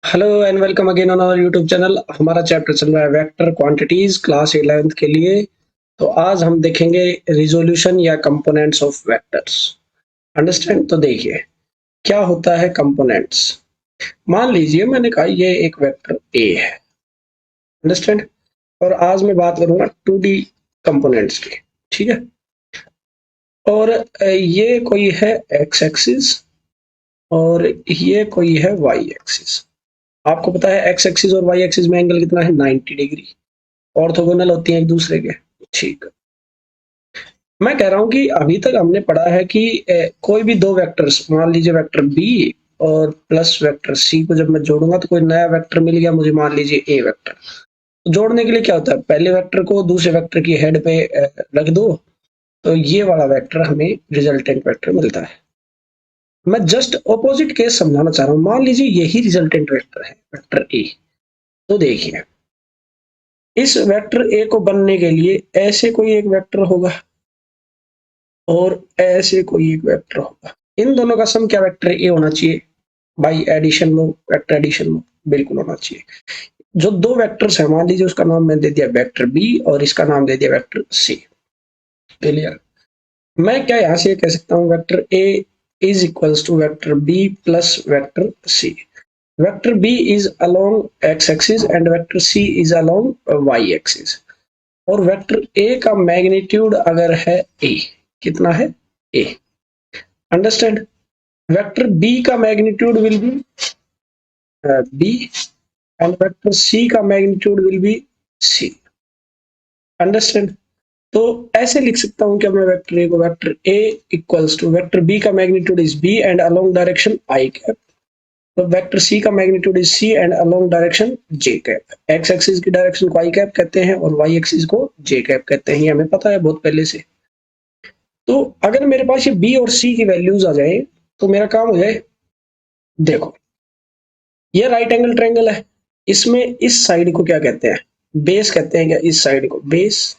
Hello and welcome again on our YouTube channel. हमारा chapter चल रहा है वेक्टर क्वांटिटीज क्लास 11th के लिए। तो आज हम देखेंगे रिजोल्यूशन या कंपोनेंट्स ऑफ वेक्टर्स। अंडरस्टैंड। तो देखिए क्या होता है कंपोनेंट्स। मान लीजिए मैंने कहा ये एक वेक्टर ए है। अंडरस्टैंड। और आज मैं बात करूंगा 2D कंपोनेंट्स की। ठीक है। और ये कोई है एक्स एक्सिस और ये कोई है वाई एक्सिस। आपको पता है एक्स एक्सिस और वाई एक्सिस में एंगल कितना है, 90 डिग्री। ऑर्थोगोनल होती हैं एक दूसरे के। ठीक। मैं कह रहा हूं कि अभी तक हमने पढ़ा है कि कोई भी दो वेक्टर्स, मान लीजिए वेक्टर बी और प्लस वेक्टर सी को जब मैं जोड़ूंगा तो कोई नया वेक्टर मिल गया मुझे, मान लीजिए ए वेक्टर। तो जोड़ने के लिए क्या होता है, पहले वेक्टर को दूसरे वेक्टर की हेड पे रख दो, तो ये वाला वेक्टर हमें रिजल्टेंट वेक्टर मिलता है। मैं जस्ट ऑपोजिट केस समझाना चाह रहा हूं। मान लीजिए यही रिजल्टेंट वेक्टर है, वेक्टर ए। तो देखिए इस वेक्टर ए को बनने के लिए ऐसे कोई एक वेक्टर होगा और ऐसे कोई एक वेक्टर होगा। इन दोनों का सम क्या वेक्टर ए होना चाहिए, बाई एडिशन लो, वेक्टर एडिशन लो, बिल्कुल होना चाहिए। जो दो वेक्टर्स है, मान लीजिए उसका नाम मैं दे दिया वेक्टर बी और इसका नाम दे दिया वेक्टर सी। क्लियर। मैं क्या यहां से कह सकता हूं, vector A is equals to vector B plus vector C. Vector B is along x axis and vector C is along Y axis. और वेक्टर ए का मैग्नीट्यूड अगर है ए, कितना है ए। अंडरस्टैंड। वेक्टर बी का magnitude will be B and vector C का magnitude will be C. Understand. तो ऐसे लिख सकता हूं कि मैं वेक्टर ए को vector A equals to vector B का magnitude is B and along direction I cap. तो वेक्टर सी का magnitude is C and along direction J cap. X axis की डायरेक्शन को आई कैप कहते हैं और वाई एक्सिस को जे कैप कहते हैं, ये हमें पता है बहुत पहले से। तो अगर मेरे पास ये बी और सी की वैल्यूज आ जाए तो मेरा काम हो जाए। देखो ये राइट एंगल ट्रायंगल है, इसमें इस साइड को क्या कहते हैं, बेस कहते हैं क्या, इस साइड को बेस।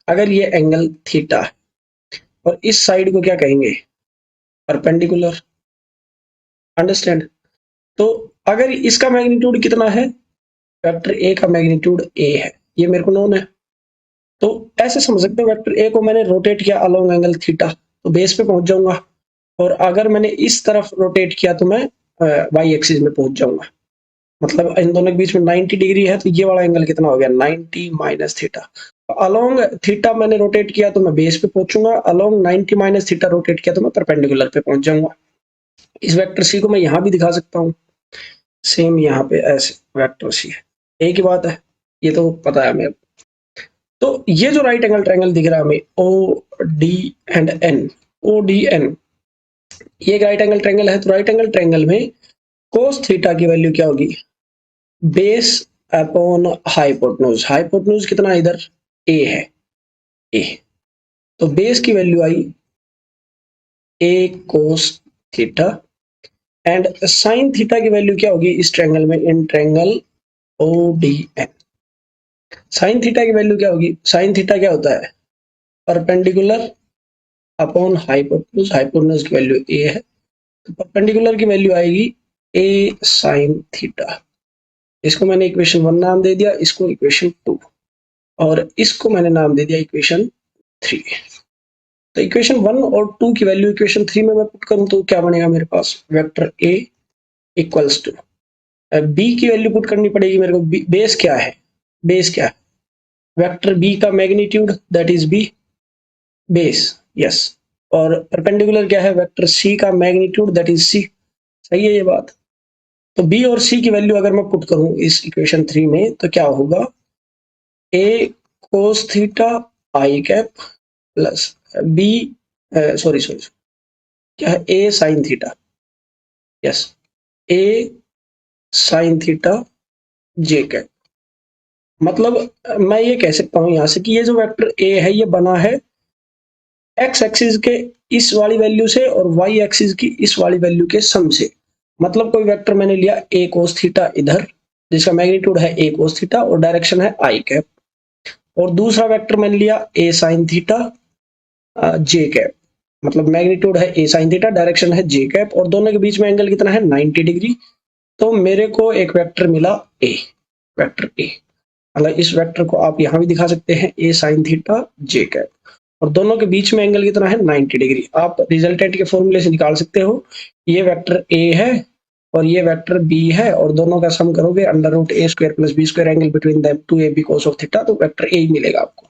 अगर ये एंगल थीटा है और इस साइड को क्या कहेंगे, परपेंडिकुलर। अंडरस्टैंड। तो अगर इसका मैग्नीट्यूड कितना है, वेक्टर ए का मैग्नीट्यूड ए है, ये मेरे को नोन है। तो ऐसे समझ सकते हो वेक्टर ए को मैंने रोटेट किया अलोंग एंगल थीटा तो बेस पे पहुंच जाऊंगा, और अगर मैंने इस तरफ रोटेट किया तो मैं वाई एक्सिस में पहुंच जाऊंगा। मतलब इन दोनों के बीच में 90 डिग्री है, तो ये वाला एंगल कितना हो गया, 90 माइनस थीटा। अलोंग थीटा मैंने रोटेट किया तो मैं बेस पे पहुंचूंगा, अलोंग 90 माइनस थीटा रोटेट किया तो मैं परपेंडिकुलर पे पहुंच जाऊंगा। इस वेक्टर सी को मैं यहां भी दिखा सकता हूँ, सेम यहाँ पे ऐसे वेक्टर सी है, एक ही बात है, ये तो पता है मेरे। तो ये जो राइट एंगल ट्रायंगल दिख रहा है हमें, O D and N, O D N, ये एक राइट एंगल ट्रायंगल है। तो राइट एंगल ट्रायंगल में कोस थीटा की वैल्यू क्या होगी, बेस अपॉन हाइपोटेन्यूज। हाइपोटेन्यूज कितना इधर ए है, ए। तो बेस की वैल्यू आई a cos theta and sine theta की वैल्यू क्या होगी इस ट्रायंगल में, in triangle O D N. Sine theta की वैल्यू क्या होगी, साइन थीटा क्या होता है, परपेंडिकुलर अपॉन हाइपोटेन्यूज। हाइपोटेन्यूज की वैल्यू ए है, तो परपेंडिकुलर की वैल्यू आएगी ए साइन थीटा। इसको मैंने इक्वेशन 1 नाम दे दिया, इसको इक्वेशन 2, और इसको मैंने नाम दे दिया इक्वेशन 3। तो इक्वेशन 1 और 2 की वैल्यू इक्वेशन 3 में मैं पुट करूं तो क्या बनेगा मेरे पास, vector A equals to, B की वैल्यू पुट करनी पड़ेगी मेरे को। बेस क्या है, बेस क्या है, वेक्टर बी का magnitude that is b, base, yes. और परपेंडिकुलर क्या है, वेक्टर सी का मैग्नीट्यूड दैट इज सी। सही है ये बात। तो बी और सी की वैल्यू अगर मैं पुट करूं इस इक्वेशन 3 में तो क्या होगा, A cos theta I cap plus B, sorry sorry, क्या है, A sine theta, yes, A sine theta J cap. मतलब मैं ये कह सकता हूं यहां से कि ये जो वेक्टर ए है ये बना है एक्स एक्सिस के इस वाली वैल्यू से और वाई एक्सिस की इस वाली वैल्यू के सम से। मतलब कोई वेक्टर मैंने लिया ए कोस थीटा इधर, जिसका मैग्नीट्यूड है ए कोस थीटा और डायरेक्शन है आई कैप, और दूसरा वेक्टर मैंने लिया ए साइन थीटा जे कैप, मतलब मैग्नीट्यूड है ए साइन थीटा, डायरेक्शन है जे कैप, और दोनों के बीच में एंगल कितना है, 90 डिग्री। तो मेरे को एक वेक्टर मिला ए, वेक्टर ए, मतलब इस वेक्टर को आप यहाँ भी दिखा सकते हैं ए साइन थीटा जे कैप, और दोनों के बीच में एंगल कितना है 90 डिग्री। आप रिजल्टेंट के फॉर्मूले से निकाल सकते हो, ये वेक्टर ए है और ये वेक्टर बी है, और दोनों का सम करोगे under root a square plus b square angle between them 2ab cos of theta, तो वेक्टर ए ही मिलेगा आपको।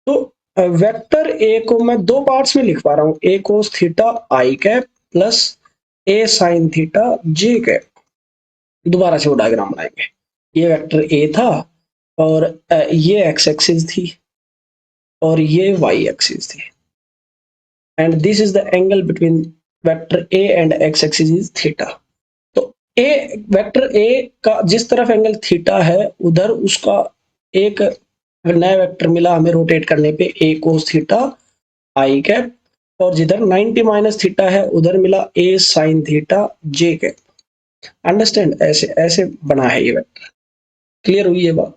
तो वेक्टर ए को मैं दो पार्ट्स में लिख पा रहा हूँ, ए cos theta I cap plus A sine theta J cap. दोबारा से वो डायग्राम बनाएंगे, ये वेक्टर ए था और ये एक्स एक्सिस थी और ये वाई एक्सिस थी, and this is the angle between vector A and x axis is theta. तो ए वेक्टर ए का जिस तरफ एंगल थीटा है उधर उसका एक नया वेक्टर मिला हमें रोटेट करने पे, ए कोस थीटा आई कैप, और जिधर 90 माइनस थीटा है उधर मिला ए sine theta J cap. Understand, ऐसे ऐसे बना है ये वेक्टर। क्लियर हुई ये बात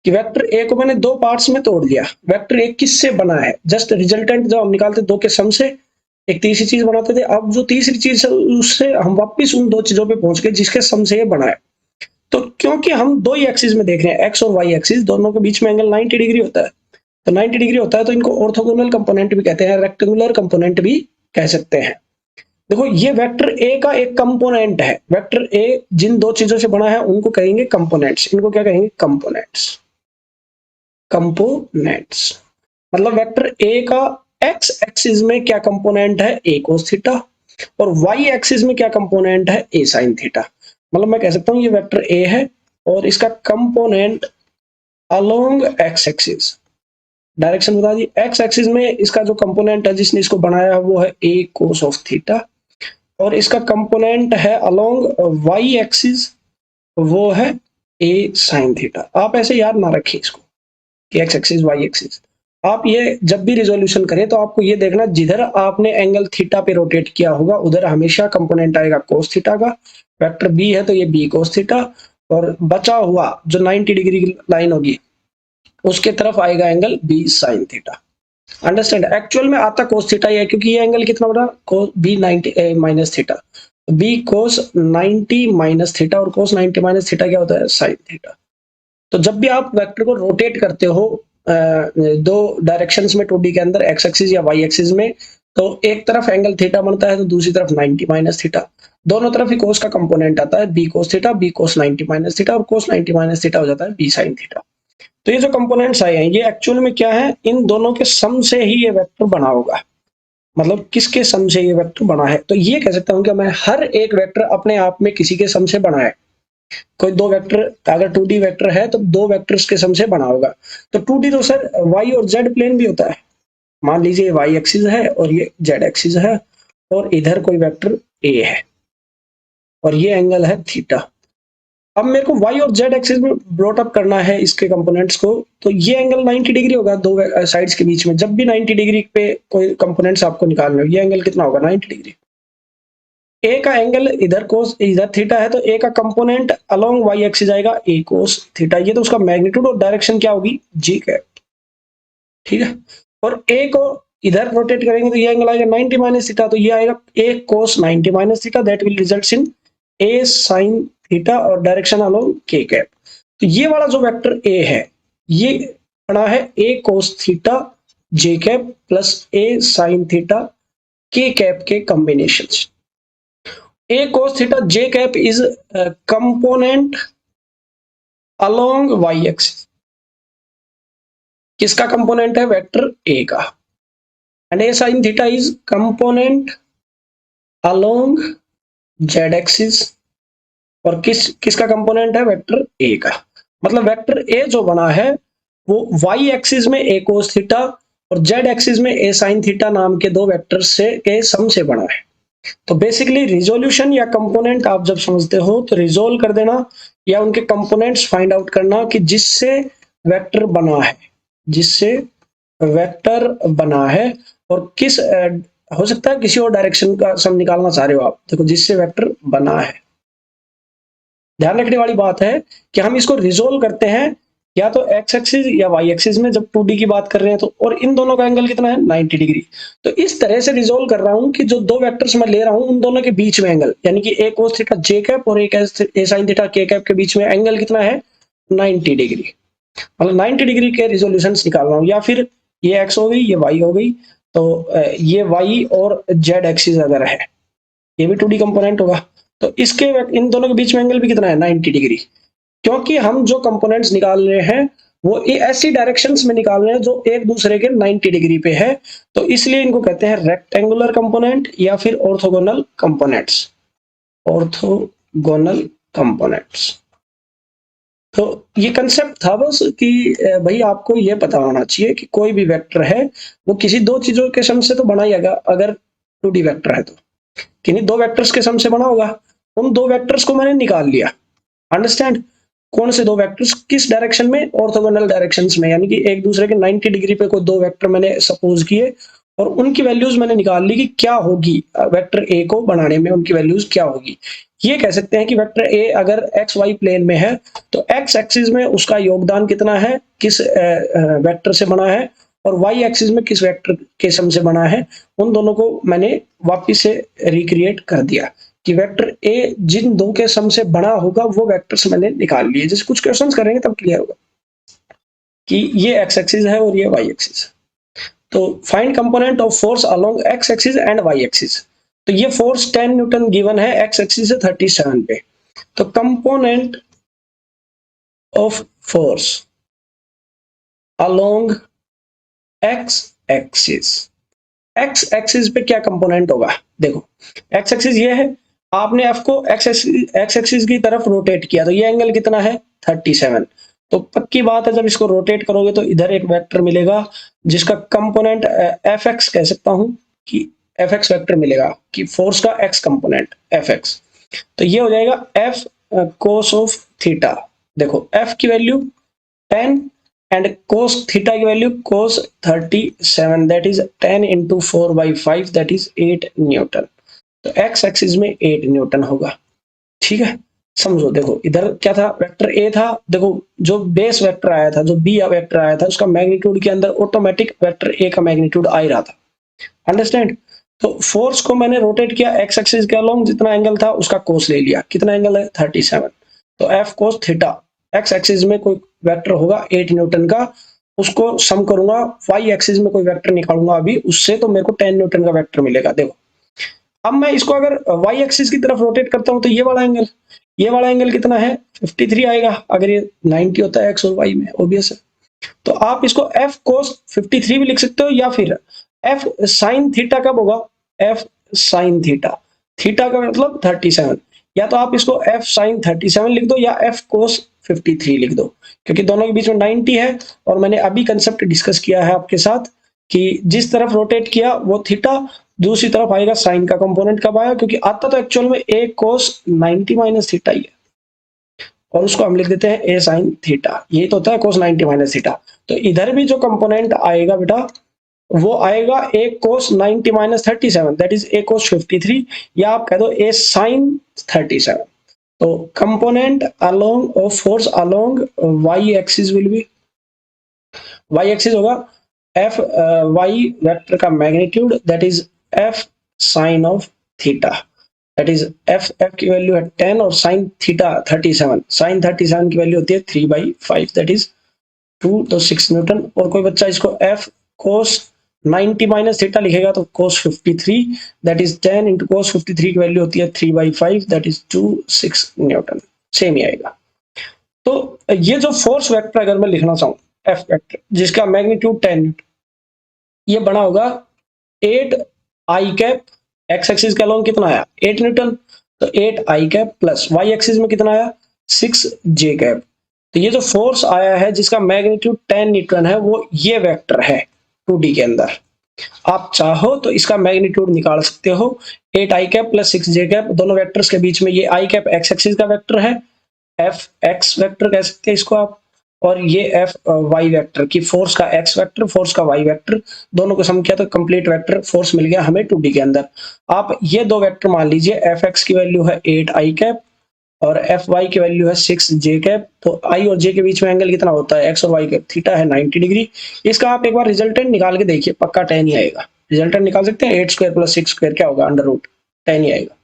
कि वेक्टर ए को मैंने दो पार्ट्स में तोड़ दिया। वेक्टर ए किससे बना है, जस्ट रिजल्टेंट जो हम निकालते दो के सम से एक तीसरी चीज बनाते थे, अब जो तीसरी चीज है उससे हम वापस उन दो चीजों पे पहुंच गए जिसके सम से ये बना है। तो क्योंकि हम दो ही एक्सिस में देख रहे हैं, एक्स और वाई एक्सिस, दोनों के बीच में एंगल 90 डिग्री होता है, तो 90 डिग्री होता है तो इनको ऑर्थोगोनल कंपोनेंट भी कहते हैं, रेक्टेंगुलर कंपोनेंट भी कह सकते हैं। देखो ये वेक्टर ए का एक कंपोनेंट है, वेक्टर ए जिन दो चीजों से बना है उनको कहेंगे कंपोनेंट्स। इनको क्या कहेंगे, कंपोनेंट्स। कंपोनेंट्स मतलब वेक्टर ए का एक्स एक्सिस में क्या कंपोनेंट है, ए कोस थीटा, और वाई एक्सिस में क्या कंपोनेंट है, ए साइन थीटा। मतलब मैं कह सकता हूं ये वेक्टर ए है और इसका component along x axis, direction बता दी, एक्स एक्सिस में इसका जो कंपोनेंट है जिसने इसको बनाया है वो है ए कोस ऑफ थीटा, और इसका कंपोनेंट है अलोंग वाई एक्सिस, वो है ए साइन थीटा। आप ऐसे याद ना रखिए इसको कि एक्स एक्सिस वाई एक्सिस। आप ये जब भी रिजोल्यूशन करें तो आपको ये देखना जिधर आपने एंगल थीटा पे रोटेट किया होगा उधर हमेशा कंपोनेंट आएगा कोस थीटा का। वेक्टर बी है तो ये बी कोस थीटा, और बचा हुआ जो 90 डिग्री की लाइन होगी उसके तरफ आएगा angle b sine theta. Understand, actual में आता कोस थीटा ही है क्योंकि ये एंगल कितना बड़ा, cos B 90 minus theta, B cos 90 minus theta, और कोस 90 माइनस थीटा क्या होता है, साइन थीटा। तो जब भी आप वेक्टर को रोटेट करते हो दो डायरेक्शंस में 2D के अंदर, एक्स एक्सिस या वाई एक्सिस में, तो एक तरफ एंगल थीटा बनता है तो दूसरी तरफ 90 माइनस थीटा, दोनों तरफ ही कोस का कंपोनेंट आता है, B cos theta, B cos 90 minus theta, और कोस 90 माइनस थीटा हो जाता है बी साइन थीटा। तो ये जो कंपोनेंट्स आए हैं ये एक्चुअल में क्या है, इन दोनों के सम से ही ये वेक्टर बना होगा। मतलब किसके सम से ये वेक्टर बना है, तो ये कह सकता हूं कि मैं हर एक वेक्टर अपने आप में किसी के सम से बना है। कोई दो वेक्टर अगर 2D वेक्टर है तो दो वेक्टर्स के सम से बना होगा। तो 2D तो सर वाई और जेड प्लेन भी होता है। मान लीजिए वाई एक्सिस है और ये जेड एक्सिस है और इधर कोई वेक्टर ए है और ये एंगल है थीटा। अब मेरे को वाई और जेड एक्सिस में ब्रॉट अप करना है इसके कंपोनेंट्स को, तो ये एंगल 90 डिग्री होगा दो साइड्स के बीच में। जब भी 90 डिग्री पे कोई कंपोनेंट्स आपको निकालने हो, ये एंगल कितना होगा, 90 डिग्री। ए का एंगल इधर कोस इधर थीटा है तो ए का कंपोनेंट अलोंग वाई एक्सिस आएगा ए कोस थीटा, ये तो उसका मैग्नीट्यूड और डायरेक्शन क्या होगी, जी कैप। ठीक है, और ए को इधर रोटेट करेंगे तो ये एंगल आएगा 90 माइनस थीटा, तो ये आएगा a cos 90 minus theta, that will result in A sine theta और डायरेक्शन अलोंग के कैप। तो ये वाला जो वेक्टर ए है ये बना है ए cos theta J cap plus ए साइन थीटा के कैप के combination. A cos theta j cap is a component along y axis। किसका कंपोनेंट है, वेक्टर A का। And A sin theta is component along z axis, और किसका component है, vector A का। मतलब वेक्टर A जो बना है वो y एक्सिस में A cos थीटा और z एक्सिस में A sin थीटा नाम के दो वेक्टर से के सम से बना है। तो बेसिकली रिजोल्यूशन या कंपोनेंट आप जब समझते हो तो रिजोल्व कर देना या उनके कंपोनेंट्स फाइंड आउट करना कि जिससे वेक्टर बना है, जिससे वेक्टर बना है, और किस हो सकता है किसी और डायरेक्शन का सम निकालना चाह रहे हो आप। देखो जिससे वेक्टर बना है, ध्यान रखने वाली बात है कि हम इसको रिजोल्व करते हैं या तो एक्स एक्सिस या वाई एक्सिस में जब 2D की बात कर रहे हैं तो, और इन दोनों का एंगल कितना है 90 डिग्री। तो इस तरह से रिजोल्व कर रहा हूं कि जो दो वेक्टर्स मैं ले रहा हूं उन दोनों के बीच में एंगल, यानी कि एक cos थीटा जे कैप और एक ए साइन थीटा के कैप के बीच में एंगल कितना है 90 डिग्री। मतलब 90 डिग्री के रिजोल्यूशन निकाल रहा हूं। या फिर ये एक्स हो गई, ये वाई हो गई, तो ये वाई और जेड एक्सिस अगर है, ये भी 2D कंपोनेंट होगा, तो इसके इन दोनों के बीच में एंगल भी कितना है 90 डिग्री। क्योंकि हम जो कंपोनेंट्स निकाल रहे हैं वो ऐसी डायरेक्शंस में निकाल रहे हैं जो एक दूसरे के 90 डिग्री पे है, तो इसलिए इनको कहते हैं रेक्टेंगुलर कंपोनेंट या फिर ऑर्थोगोनल कंपोनेंट्स। Orthogonal components. तो ये कंसेप्ट था बस कि भाई आपको ये पता होना चाहिए कि कोई भी वेक्टर है वो किसी दो चीजों के सम से तो बना ही आएगा। अगर 2D वेक्टर है तो किन्हीं दो वेक्टर्स के सम से बना होगा। उन दो वेक्टर्स को मैंने निकाल लिया। अंडरस्टैंड? कौन से दो वेक्टर्स, किस डायरेक्शन में, ऑर्थोगोनल डायरेक्शंस में, यानी कि एक दूसरे के 90 डिग्री पे कोई दो वेक्टर मैंने सपोज किए और उनकी वैल्यूज मैंने निकाल ली कि क्या होगी वेक्टर ए को बनाने में, उनकी वैल्यूज क्या होगी। ये कह सकते हैं कि वेक्टर ए अगर एक्स वाई प्लेन में है तो एक्स एक्सिस में उसका योगदान कितना है, किस वेक्टर से बना है, और वाई एक्सिस में किस वेक्टर के सम से बना है। उन दोनों को मैंने वापिस से रिक्रिएट कर दिया कि वेक्टर ए जिन दो के सम से बड़ा होगा वो वेक्टर्स मैंने निकाल लिए। जैसे कुछ क्वेश्चंस करेंगे तब क्लियर होगा कि ये एक्स एक्सिस है और ये वाई एक्सिस। तो find component of force along x axis and y axis. तो ये फोर्स 10 न्यूटन गिवन है एक्स एक्सिस से 37 पे। तो component of force along x axis, x axis पे क्या कंपोनेंट होगा। देखो एक्स एक्सिस ये है, आपने एफ को एक्स एक्सिस की तरफ रोटेट किया तो ये एंगल कितना है 37। तो पक्की बात है जब इसको रोटेट करोगे तो इधर एक वेक्टर मिलेगा जिसका कंपोनेंट एफ एक्स कह सकता हूं कि एफ एक्स वेक्टर मिलेगा कि फोर्स का एक्स कंपोनेंट एफ एक्स। तो ये हो जाएगा एफ कोस ऑफ थीटा। देखो एफ की वैल्यू 10 एंड cos थीटा की value cos 37, that is 10 into 4/5 that is 8 Newton. तो x एक्सिस में 8 न्यूटन होगा। ठीक है, समझो। देखो इधर क्या था, वेक्टर ए था। देखो जो बेस वेक्टर आया था, जो बी वेक्टर आया था, उसका मैग्नीट्यूड के अंदर ऑटोमेटिक वेक्टर ए का मैग्नीट्यूड आ ही रहा था। अंडरस्टैंड? तो फोर्स को मैंने रोटेट किया एक्स एक्सिस के अलोंग, जितना एंगल था उसका कोस ले लिया। कितना एंगल है 37। तो F cos theta, x axis में कोई वेक्टर होगा 8 न्यूटन का, उसको सम करूंगा, वाई एक्सिस में कोई वेक्टर निकालूंगा अभी उससे, तो मेरे को 10 न्यूटन का वेक्टर मिलेगा। देखो अब मैं इसको अगर वाई एक्सिस की तरफ रोटेट करता हूं तो ये वाला एंगल कितना है 53 आएगा अगर ये 90 होता है एक्स और वाई में, ऑब्वियस है। तो आप इसको एफ कोस 53 भी लिख सकते हो, या फिर एफ साइन थीटा कब होगा, एफ साइन थीटा, थीटा का मतलब 37। या तो आप इसको एफ साइन 37 लिख दो या एफ कोस 53 लिख दो, क्योंकि दोनों के बीच में 90 है। और मैंने अभी कंसेप्ट डिस्कस किया है आपके साथ कि जिस तरफ रोटेट किया वो थीटा, दूसरी तरफ आएगा साइन का कंपोनेंट कब आया, क्योंकि आता तो एक्चुअल में ए कोस 90 माइनस थीटा ही है, और उसको हम लिख देते हैं ए साइन थीटा। ये तो होता है कोस 90 माइनस थीटा। तो इधर भी जो कंपोनेंट आएगा बेटा वो आएगा a cos 90 minus 37 that is a cos 53, या आप कह दो ए साइन 37। तो component along of force along Y axis will be, y axis होगा एफ वाई वेक्टर का magnitude that is F sine of theta, that is F की value है 10 और साइन थीटा 37। साइन 37 की वैल्यू होती है 3/5 that is 2, तो 6 Newton. और कोई बच्चा इसको एफ कोस 90 माइनस थीटा लिखेगा तो कोस 53 दैट इज 10 इंटू कोस 53 की वैल्यू होती है 3/5 दैट इज 6 न्यूटन। सेम ही आएगा। तो ये जो फोर्स वेक्टर अगर मैं लिखना चाहूं एफ वेक्टर जिसका मैग्नीट्यूड 10 न्यूटन, ये बना होगा 8 आई कैप, एक्स एक्सिस का लॉन्ग कितना आया 8 न्यूटन, तो 8 आई कैप प्लस वाई एक्सिस में कितना आया 6 जे कैप। तो ये जो फोर्स आया है जिसका मैग्नीट्यूड 10 न्यूटन है वो ये वेक्टर है 2D के अंदर। आप चाहो तो इसका मैग्नीट्यूड निकाल सकते हो, 8 आई कैप प्लस 6 जे कैप, दोनों वेक्टर्स के बीच में ये आई कैप एक्स एक्सिस का वेक्टर है, एफ एक्स वेक्टर कह सकते हैं इसको आप, और ये एफ वाई वेक्टर की फोर्स का एक्स वेक्टर, फोर्स का वाई वेक्टर, दोनों को सम किया तो कंप्लीट वेक्टर फोर्स मिल गया हमें 2D के अंदर। आप ये दो वेक्टर मान लीजिए, एफ एक्स की वैल्यू है 8 आई कैप और एफ वाई की वैल्यू है 6 जे कैप। तो आई और जे के बीच में एंगल कितना होता है, एक्स और वाई के, थीटा है 90 डिग्री। इसका आप एक बार रिजल्टेंट निकाल के देखिए, पक्का 10 ही आएगा। रिजल्टेंट निकाल सकते हैं, 8 स्क्वायर प्लस 6 स्क्वायर क्या होगा, अंडर रूट 10 ही आएगा।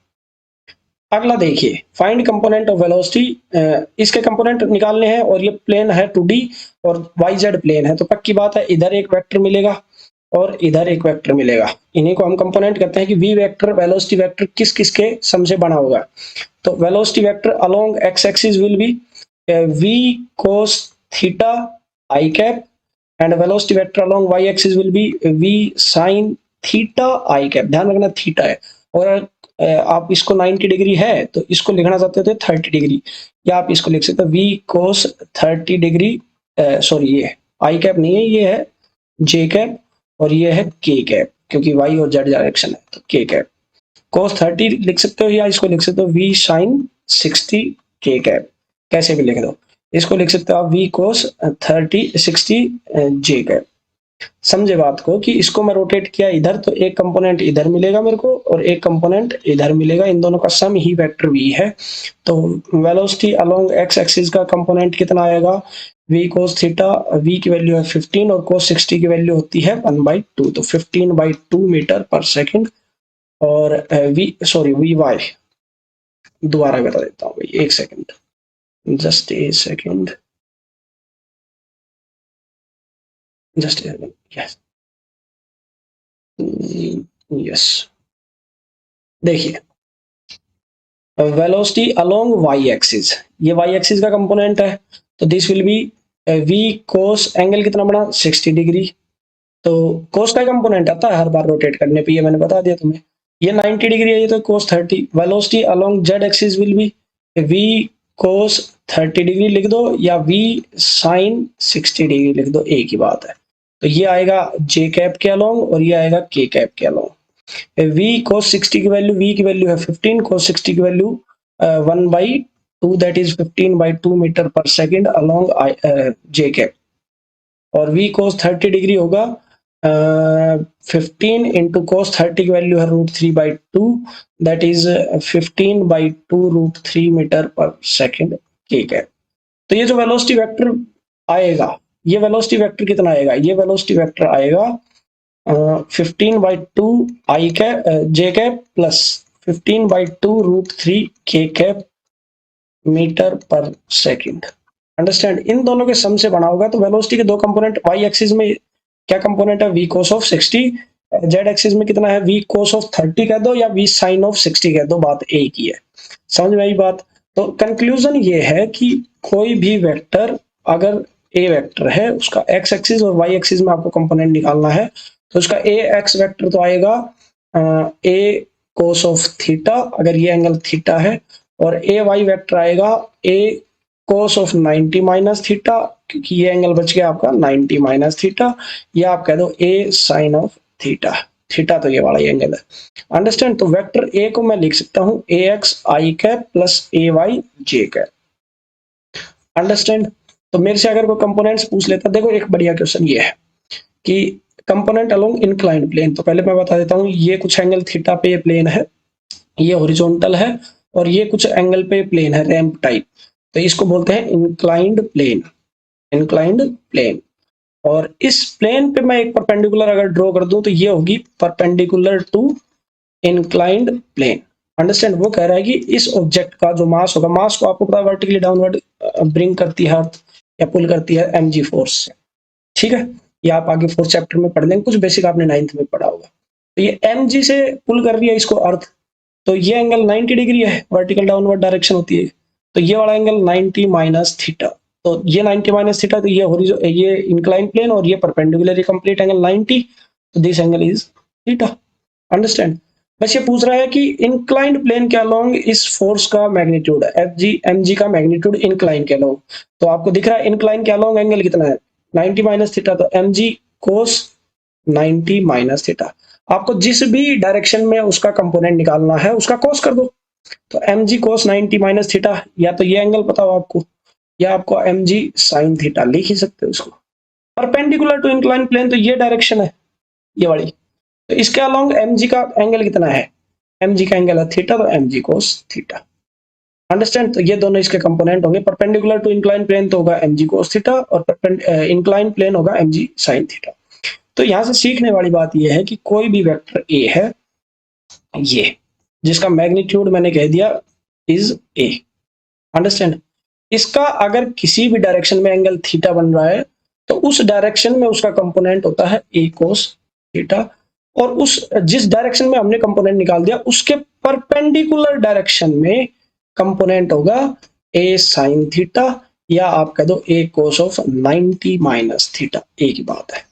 अगला देखिए, फाइंड कंपोनेंट ऑफ वेलोसिटी। इसके कंपोनेंट निकालने हैं और ये प्लेन है 2D और वाई जेड प्लेन है, तो पक्की बात है इधर एक वेक्टर मिलेगा और इधर एक वेक्टर मिलेगा। इन्हीं को हम कंपोनेंट कहते हैं कि वी वेक्टर वेलोसिटी वेक्टर किस किस के सम से बना होगा। तो velocity vector along x axis will B v cos theta I cap and velocity vector along y axis will be v sin theta I cap। ध्यान रखना थीटा है, और आप इसको 90 डिग्री है तो इसको लिखना चाहते थे 30 डिग्री, या आप इसको लिख सकते हो v cos 30 डिग्री, सॉरी ये I कैप नहीं है, ये है j कैप और ये है k कैप, क्योंकि y और z डायरेक्शन है तो k कैप। cos 30 लिख सकते हो या इसको लिख सकते हो v sin 60 k कैप, कैसे भी लिख दो। इसको लिख सकते हो आप v cos 30 60 j कैप। समझे बात को कि इसको मैं रोटेट किया इधर तो एक कंपोनेंट इधर मिलेगा मेरे को और एक कंपोनेंट इधर मिलेगा, इन दोनों का सम ही वेक्टर v है। तो वेलोसिटी अलोंग x एक्सिस का कंपोनेंट कितना आएगा, v cos थीटा, v की वैल्यू है 15 और cos 60 की वैल्यू होती है 1/2, तो 15/2 मीटर पर सेकंड। और वी वाई दोबारा कर देता हूँ भाई, एक second, just a second, just yes yes. देखिए, वेलोसिटी अलोंग वाई एक्सिस, ये वाई एक्सिस का कंपोनेंट है, तो this will be v cos angle कितना बना 60 डिग्री। तो cos का कंपोनेंट आता है हर बार रोटेट करने पे, ये मैंने बता दिया तुम्हें। ये 90 डिग्री है, ये तो cos 30। Velocity along z axis will B v cos 30 degree लिख दो या v sin 60 डिग्री लिख दो, एक ही बात है। तो ये आएगा j कैप के अलोंग और ये आएगा k कैप के अलोंग। v cos 60 की वैल्यू, v की वैल्यू है 15, cos 60 की वैल्यू 1/2, दैट इज 15/2 मीटर पर सेकंड अलोंग j कैप। और v cos 30 डिग्री होगा 15 इंटू cos 30 की वैल्यू है √3/2, दैट इज 15/2 √3 मीटर पर सेकंड, ठीक है। तो ये जो वेलोसिटी वेक्टर आएगा, ये वेलोसिटी वेक्टर कितना आएगा, ये वेलोसिटी वेक्टर आएगा 15/2 आई कैप जे कैप प्लस 15/2 √3 के कैप मीटर पर सेकंड। अंडरस्टैंड, इन दोनों के सम से बना होगा। तो वेलोसिटी के दो कंपोनेंट, वाई एक्सिस में क्या कंपोनेंट है v cos of 60, Z axis में कितना है v cos of 30 कह दो या v sin of 60 कह दो, बात एक ही है। समझ में आई बात। तो कंक्लूजन ये है कि कोई भी वेक्टर, अगर ए वेक्टर है उसका एक्स एक्सिस और वाई एक्सिस में आपको कंपोनेंट निकालना है, तो उसका ए एक्स वेक्टर तो आएगा ए cos of थीटा, अगर ये एंगल थीटा है, और ए वाई वेक्टर आएगा ए cos of 90 माइनस थीटा, क्योंकि ये एंगल बच गया आपका 90 माइनस थीटा, या आप कह दो a sign of theta. Theta तो ये वाला ही एंगल है। अंडरस्टैंड। तो वेक्टर ए को मैं लिख सकता हूं ए एक्स आई कैप प्लस ए वाई जे कैप। अंडरस्टैंड। तो मेरे से अगर कोई कंपोनेंट्स पूछ लेता, देखो एक बढ़िया क्वेश्चन ये है कि कंपोनेंट अलोंग इंक्लाइंड प्लेन, तो पहले मैं बता देता हूं, ये कुछ एंगल थीटा पे प्लेन है, ये हॉरिजॉन्टल है, और ये कुछ एंगल पे प्लेन है रैंप टाइप, तो इसको बोलते हैं इंक्लाइंड प्लेन, इंक्लाइंड प्लेन। और इस प्लेन पे मैं एक परपेंडिकुलर अगर ड्रॉ कर दूं तो ये होगी perpendicular to inclined plane. Understand. वो कह रहा है कि इस ऑब्जेक्ट का जो मास होगा, मास को आपको पता है वर्टिकली डाउनवर्ड ब्रिंग करती है अर्थ या पुल करती है mg फोर्स से, ठीक है। ये आप आगे 4th चैप्टर में पढ़ लेंगे, कुछ बेसिक आपने 9th में पढ़ा होगा। तो ये mg से पुल कर रही है इसको अर्थ, तो ये एंगल 90 डिग्री है, वर्टिकल डाउनवर्ड डायरेक्शन होती है, तो ये वाला एंगल 90 माइनस थीटा, तो ये 90 माइनस थीटा, तो ये इंक्लाइन प्लेन और ये परपेंडिकुलर कंप्लीट एंगल 90, तो this angle is theta. Understand. बस ये पूछ रहा है कि इंक्लाइंड प्लेन के अलोंग इस फोर्स का मैग्नीट्यूड है, एफ जी एम जी का मैग्नीट्यूड इंक्लाइन के अलोंग, तो आपको दिख रहा है इंक्लाइन के अलोंग एंगल कितना है 90 माइनस थीटा, तो एम जी कोस 90 माइनस थीटा। आपको जिस भी डायरेक्शन में उसका कंपोनेंट निकालना है उसका कोस कर दो, तो एम जी कोस 90 माइनस थीटा, या तो ये एंगल पता हो आपको, या आपको एम जी साइन थीटा लिख ही सकते हो इसको। परपेंडिकुलर टू इंक्लाइन प्लेन, तो ये डायरेक्शन है ये वाली, तो इसके अलोंग एम जी का एंगल कितना है, एम जी का एंगल है थीटा, तो m g cos theta. Understand. तो ये दोनों इसके कंपोनेंट होंगे। परपेंडिकुलर टू इंक्लाइन प्लेन तो होगा mg cos थीटा और इंक्लाइन प्लेन होगा mg sin थीटा। तो यहां से सीखने वाली बात यह है कि कोई भी वेक्टर ए है ये, जिसका मैग्नीट्यूड मैंने कह दिया इज ए, अंडरस्टैंड। इसका अगर किसी भी डायरेक्शन में एंगल थीटा बन रहा है तो उस डायरेक्शन में उसका कंपोनेंट होता है ए कोस थीटा, और उस जिस डायरेक्शन में हमने कंपोनेंट निकाल दिया उसके परपेंडिकुलर डायरेक्शन में कंपोनेंट होगा ए साइन थीटा, या आप कह दो ए कोस ऑफ 90 माइनस थीटा, एक ही बात है,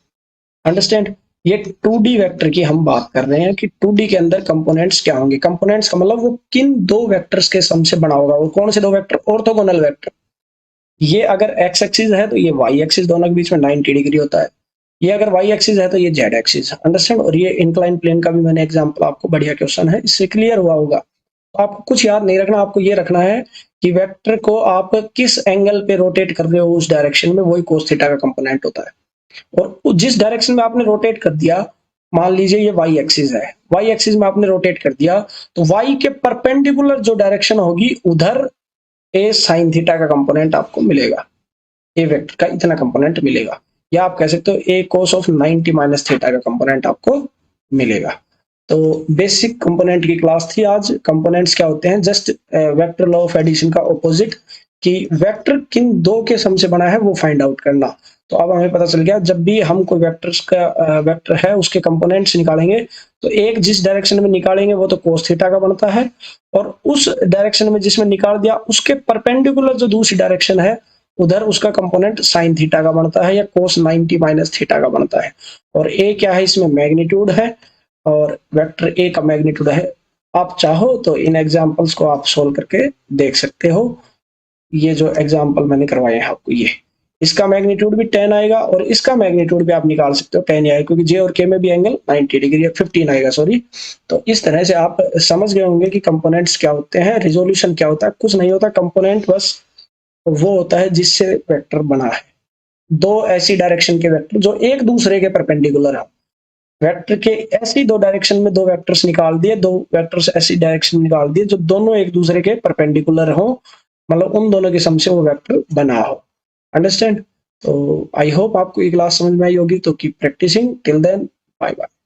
अंडरस्टैंड। ये 2D वेक्टर की हम बात कर रहे हैं कि 2D के अंदर कंपोनेंट्स क्या होंगे। कंपोनेंट्स का मतलब वो किन दो वेक्टर्स के सम से बना होगा, वो कौन से दो वेक्टर, ऑर्थोगोनल वेक्टर। ये अगर एक्स एक्सिस है तो ये वाई एक्सिस, दोनों के बीच में 90 डिग्री होता है। ये अगर वाई एक्सिस है तो ये जेड एक्सिस, अंडरस्टैंड। और ये इंक्लाइन प्लेन का भी मैंने एग्जांपल, आपको बढ़िया क्वेश्चन है, इससे क्लियर हुआ होगा। तो आपको कुछ याद नहीं रखना, आपको ये रखना है कि वेक्टर को आप किस एंगल पे रोटेट कर रहे हो उस डायरेक्शन में, वही कोस थीटा का कंपोनेंट होता है। और जिस डायरेक्शन में आपने रोटेट कर दिया, मान लीजिए ये वाई एक्सिस है, वाई एक्सिस में आपने रोटेट कर दिया, तो वाई के परपेंडिकुलर जो डायरेक्शन होगी उधर ए साइन थीटा का कंपोनेंट आपको मिलेगा, ए वेक्टर का इतना कंपोनेंट मिलेगा, या आप कह सकते हो ए कोस ऑफ 90 माइनस थीटा का कंपोनेंट आपको मिलेगा। तो बेसिक कंपोनेंट की क्लास थी आज। कंपोनेंट्स क्या होते हैं, just vector law of addition का ऑपोजिट, कि वेक्टर किन दो के सम से बना है वो फाइंड आउट करना। तो अब हमें पता चल गया, जब भी हम कोई वेक्टर्स का वेक्टर है उसके कंपोनेंट्स निकालेंगे तो एक जिस डायरेक्शन में निकालेंगे वो तो कोस थीटा का बनता है, और उस डायरेक्शन में जिसमें निकाल दिया उसके परपेंडिकुलर जो दूसरी डायरेक्शन है उधर उसका कंपोनेंट साइन थीटा का बनता है, या कोस 90 माइनस थीटा का बनता है। और ए क्या है, इसमें मैग्नीट्यूड है, और वेक्टर ए का मैग्नीट्यूड है। आप चाहो तो इन एग्जांपल्स को आप सोल्व करके देख सकते हो। ये जो एग्जांपल मैंने करवाए हैं आपको, ये इसका मैग्नीट्यूड भी 10 आएगा और इसका मैग्नीट्यूड भी आप निकाल सकते हो 10 आएगा, क्योंकि जे और के में भी एंगल 90 डिग्री है, 15 आएगा सॉरी। तो इस तरह से आप समझ गए होंगे कि कंपोनेंट्स क्या होते हैं, रिजोल्यूशन क्या होता है। कुछ नहीं होता, कंपोनेंट बस वो होता है जिससे वेक्टर बना है, दो ऐसी डायरेक्शन के वेक्टर जो एक दूसरे के परपेंडिकुलर है। वेक्टर के ऐसी दो डायरेक्शन में दो वेक्टर्स निकाल दिए, दो वेक्टर्स ऐसी डायरेक्शन में निकाल दिए जो दोनों एक दूसरे के परपेंडिकुलर हो, मतलब उन दोनों के सम से वो वेक्टर बना हो, अंडरस्टैंड। तो आई होप आपको ये क्लास समझ में आई होगी। तो keep practising, till then bye bye.